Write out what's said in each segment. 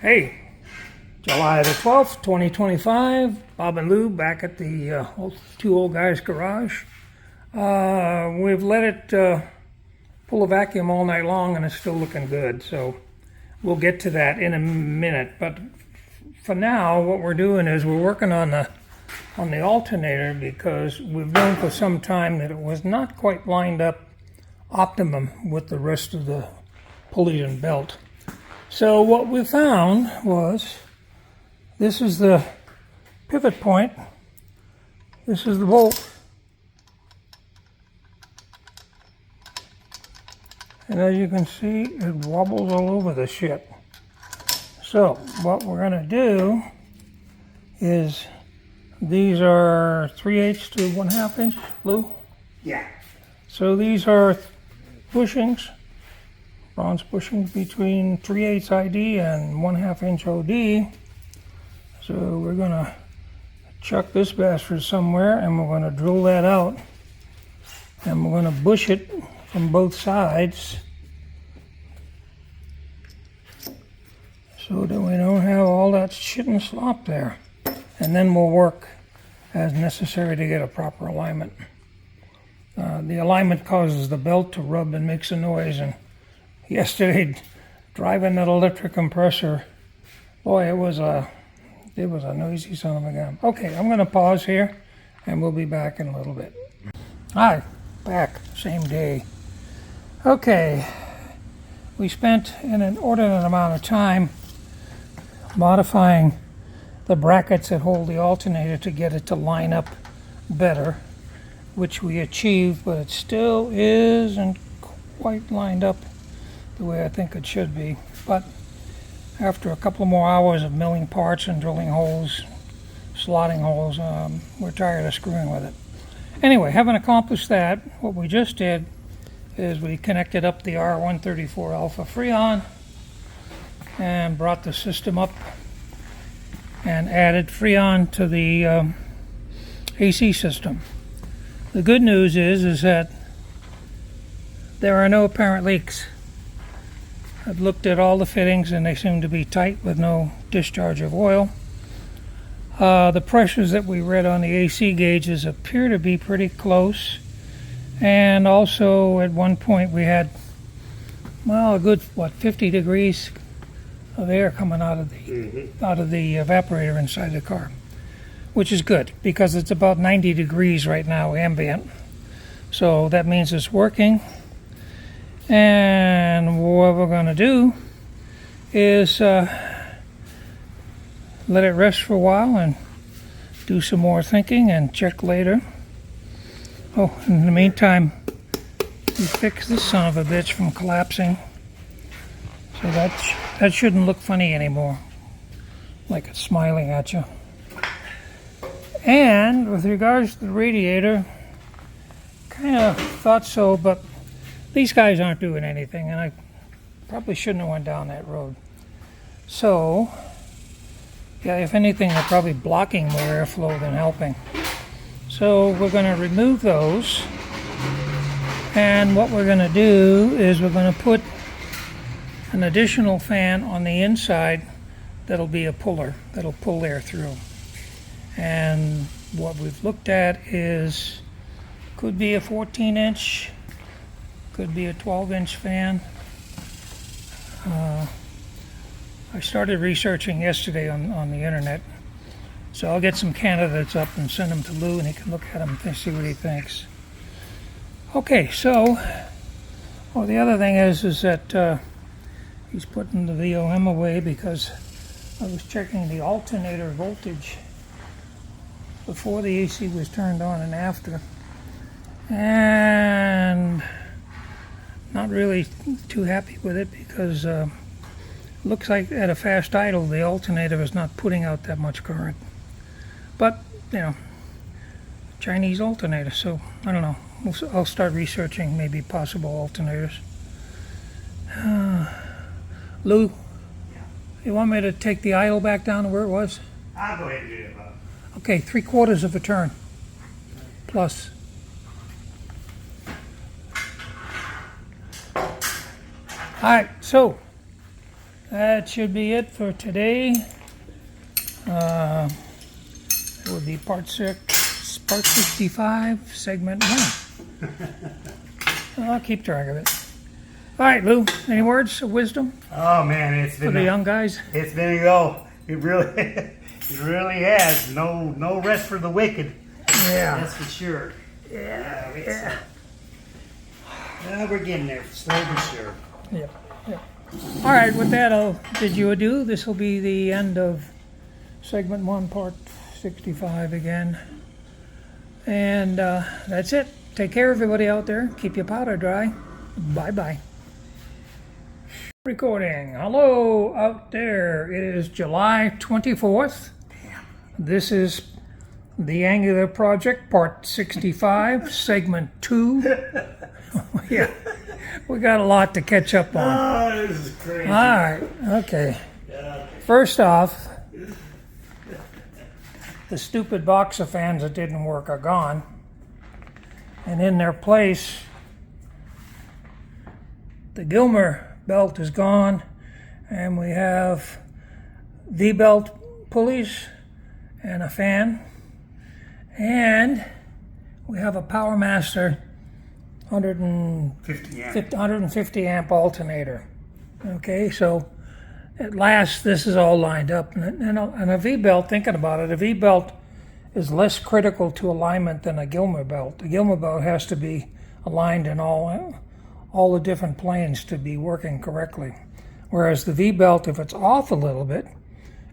Hey, July the 12th, 2025, Bob and Lou back at the two old guys' garage. We've let it pull a vacuum all night long and it's still looking good, so we'll get to that in a minute. But for now, what we're doing is we're working on the alternator because we've known for some time that it was not quite lined up optimum with the rest of the pulley and belt. So what we found was, this is the pivot point, this is the bolt, and as you can see, it wobbles all over the shit. So what we're going to do is, these are 3/8 to 1/2 inch, Lou? Yeah. So these are bushings, bronze bushings between 3/8 ID and 1/2 inch OD. So we're going to chuck this bastard somewhere and we're going to drill that out. And we're going to bush it from both sides so that we don't have all that shit and slop there. And then we'll work as necessary to get a proper alignment. The alignment causes the belt to rub and makes a noise, and yesterday driving that electric compressor, boy, it was a noisy son of a gun. Okay, I'm going to pause here and we'll be back in a little bit. Hi, back, same day. Okay, we spent an inordinate amount of time modifying the brackets that hold the alternator to get it to line up better, which we achieved, but it still isn't quite lined up the way I think it should be. But after a couple more hours of milling parts and drilling holes, slotting holes, we're tired of screwing with it. Anyway, having accomplished that, what we just did is we connected up the R134 Alpha Freon and brought the system up and added Freon to the AC system. The good news is that there are no apparent leaks. I've looked at all the fittings and they seem to be tight with no discharge of oil. The pressures that we read on the AC gauges appear to be pretty close. And also at one point we had, well, a good, 50 degrees of air coming out of the evaporator inside the car, which is good because it's about 90 degrees right now ambient. So that means it's working. And what we're going to do is let it rest for a while and do some more thinking and check later. Oh, in the meantime, we fix this son of a bitch from collapsing. So that shouldn't look funny anymore, like it's smiling at you. And with regards to the radiator, kind of thought so, but these guys aren't doing anything, and I probably shouldn't have went down that road. So, yeah, if anything, they're probably blocking more airflow than helping. So we're going to remove those, and what we're going to do is we're going to put an additional fan on the inside that'll be a puller, that'll pull air through. And what we've looked at is, could be a 14-inch, could be a 12-inch fan. I started researching yesterday on the internet, so I'll get some candidates up and send them to Lou and he can look at them and see what he thinks. Okay, so the other thing is that he's putting the VOM away because I was checking the alternator voltage before the AC was turned on and after, and not really too happy with it because looks like at a fast idle the alternator is not putting out that much current. But, you know, Chinese alternator, so I don't know. I'll start researching maybe possible alternators. Lou, you want me to take the idle back down to where it was? I'll go ahead and do it, Bob. Okay, 3/4 of a turn. Plus. Alright, so that should be it for today. It would be part 65, segment 1. I'll keep track of it. All right, Lou, any words of wisdom Oh man, it's for been the young guys? It's been a go. It really, it really has. No rest for the wicked. Yeah. That's for sure. Yeah. We're getting there, slow but sure. Yep. All right, with that, I'll bid you adieu. This will be the end of segment 1, part 65 again. And that's it. Take care, everybody out there. Keep your powder dry. Bye-bye. Recording. Hello out there. It is July 24th. This is the Angular Project, part 65, segment 2. Yeah, we got a lot to catch up on. Oh, this is crazy. All right, okay. First off, the stupid boxer fans that didn't work are gone. And in their place, the Gilmer belt is gone, and we have V-belt pulleys and a fan, and we have a PowerMaster 150 amp alternator. Okay, so at last this is all lined up, and a V-belt, thinking about it, a V-belt is less critical to alignment than a Gilmer belt. The Gilmer belt has to be aligned in all the different planes to be working correctly. Whereas the V-belt, if it's off a little bit,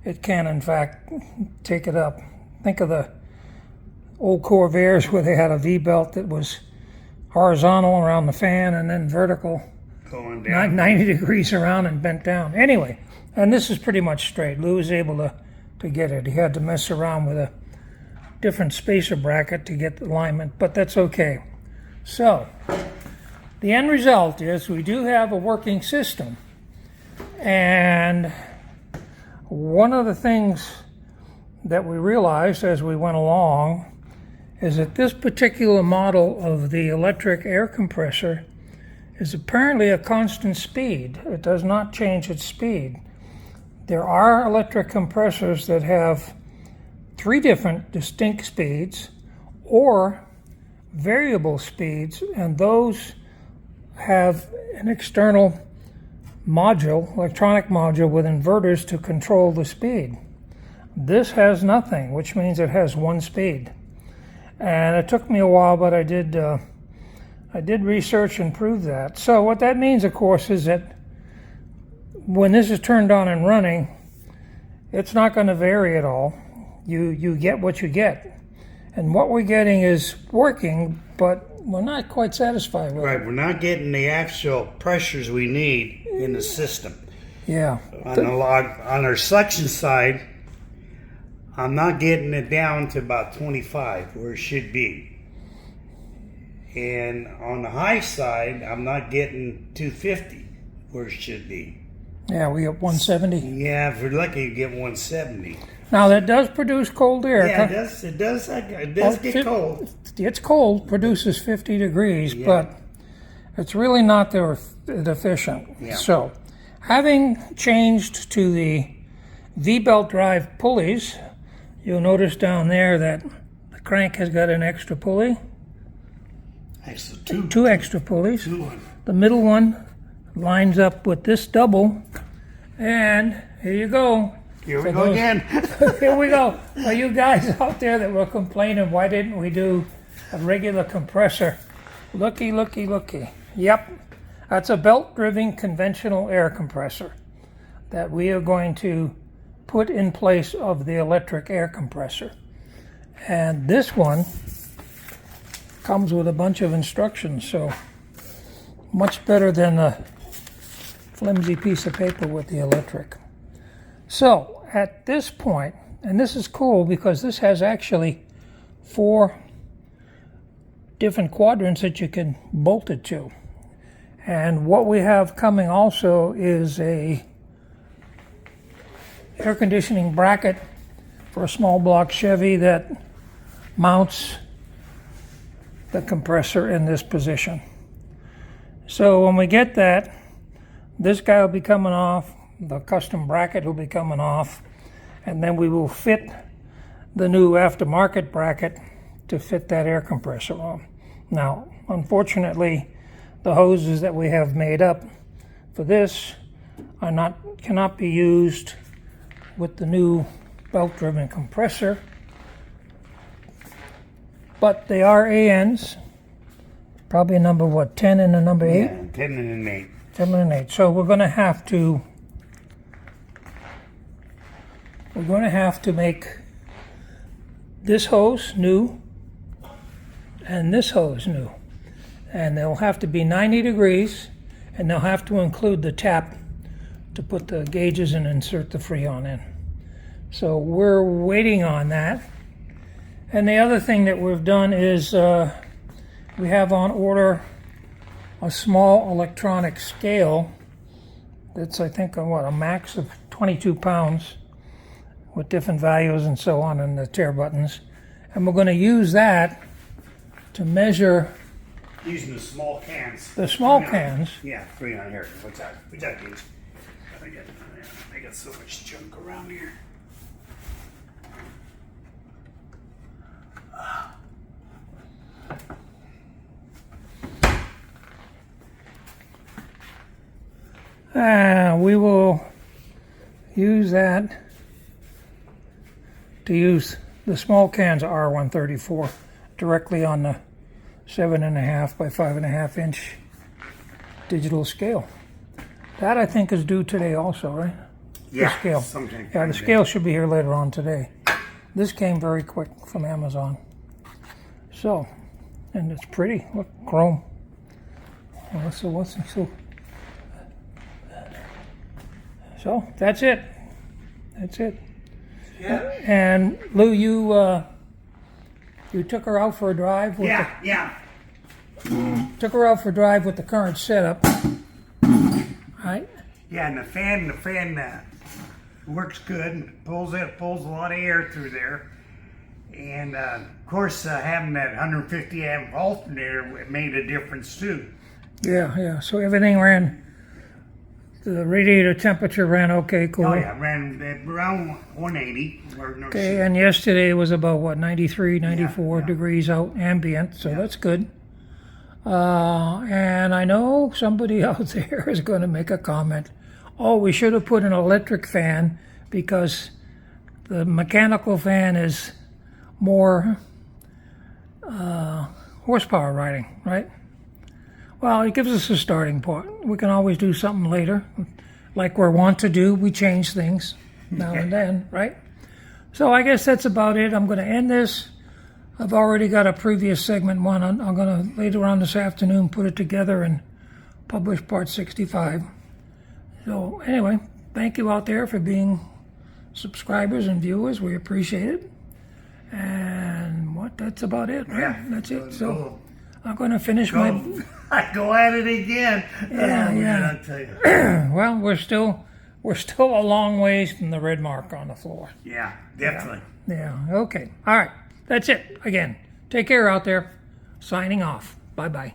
it can in fact take it up. Think of the old Corvairs where they had a V-belt that was horizontal around the fan and then vertical, Going down. 90 degrees around and bent down. Anyway, and this is pretty much straight. Lou was able to get it. He had to mess around with a different spacer bracket to get the alignment, but that's okay. So, the end result is we do have a working system. And one of the things that we realized as we went along is that this particular model of the electric air compressor is apparently a constant speed. It does not change its speed. There are electric compressors that have 3 different distinct speeds or variable speeds, and those have an external module, electronic module with inverters to control the speed. This has nothing, which means it has 1 speed. And it took me a while, but I did research and prove that. So what that means, of course, is that when this is turned on and running, it's not going to vary at all. You get what you get. And what we're getting is working, but we're not quite satisfied with it. Right, we're not getting the actual pressures we need in the system. Yeah. On our suction side, I'm not getting it down to about 25 where it should be. And on the high side, I'm not getting 250 where it should be. Yeah, we got 170. Yeah, if we're lucky, you get 170. Now that does produce cold air. Yeah, it does get cold. It's cold, produces 50 degrees, Yeah. but it's really not that efficient. Yeah. So, having changed to the V-belt drive pulleys, you'll notice down there that the crank has got an extra pulley. Actually, 2 extra pulleys. 2. The middle one lines up with this double, and here you go. Here we go again. Here we go. For you guys out there that were complaining, why didn't we do a regular compressor? Looky. Yep, that's a belt-driven conventional air compressor that we are going to put in place of the electric air compressor. And this one comes with a bunch of instructions, so much better than the flimsy piece of paper with the electric. So at this point, and this is cool because this has actually 4 different quadrants that you can bolt it to. And what we have coming also is a air conditioning bracket for a small block Chevy that mounts the compressor in this position. So when we get that, this guy will be coming off, the custom bracket will be coming off, and then we will fit the new aftermarket bracket to fit that air compressor on. Now, unfortunately, the hoses that we have made up for this cannot be used with the new belt-driven compressor, but they are ANs, probably a number, what, 10 and a number 8? Yeah, 10 and an 8. 10 and an 8. So we're going to have to make this hose new and this hose new. And they'll have to be 90 degrees, and they'll have to include the tap to put the gauges and insert the Freon in. So we're waiting on that. And the other thing that we've done is we have on order a small electronic scale that's, I think, a max of 22 pounds with different values and so on, and the tear buttons. And we're going to use that to measure Using the small cans. the small cans. Yeah, Freon here. What's that gauge? I got so much junk around here. We will use that to use the small cans R134 directly on the 7.5 by 5.5 inch digital scale. That, I think, is due today also, right? Yeah, the scale. sometime. Yeah, the scale should be here later on today. This came very quick from Amazon. So, and it's pretty. Look, chrome. So that's it. That's it. Yeah. And Lou, you took her out for a drive. Yeah. Took her out for a drive with the current setup. Right. Yeah, and the fan works good and pulls a lot of air through there. And of course, having that 150 amp alternator made a difference too. Yeah. So everything ran. The radiator temperature ran okay, cool. Oh yeah, ran around 180. Okay, and yesterday was about what, 93, 94 Yeah. degrees out ambient, so that's good. And I know somebody out there is going to make a comment. Oh, we should have put an electric fan because the mechanical fan is more horsepower riding, right? Well, it gives us a starting point. We can always do something later. Like we're wont to do, we change things now and then, right? So I guess that's about it. I'm going to end this. I've already got a previous segment one. I'm going to, later on this afternoon, put it together and publish part 65. So anyway, thank you out there for being subscribers and viewers. We appreciate it. And that's about it, right? Yeah. That's it. So I'm going to finish my... Go at it again. Yeah. I'll tell you. Well, we're still a long ways from the red mark on the floor. Yeah, definitely. Yeah. Okay. All right. That's it. Again, take care out there. Signing off. Bye-bye.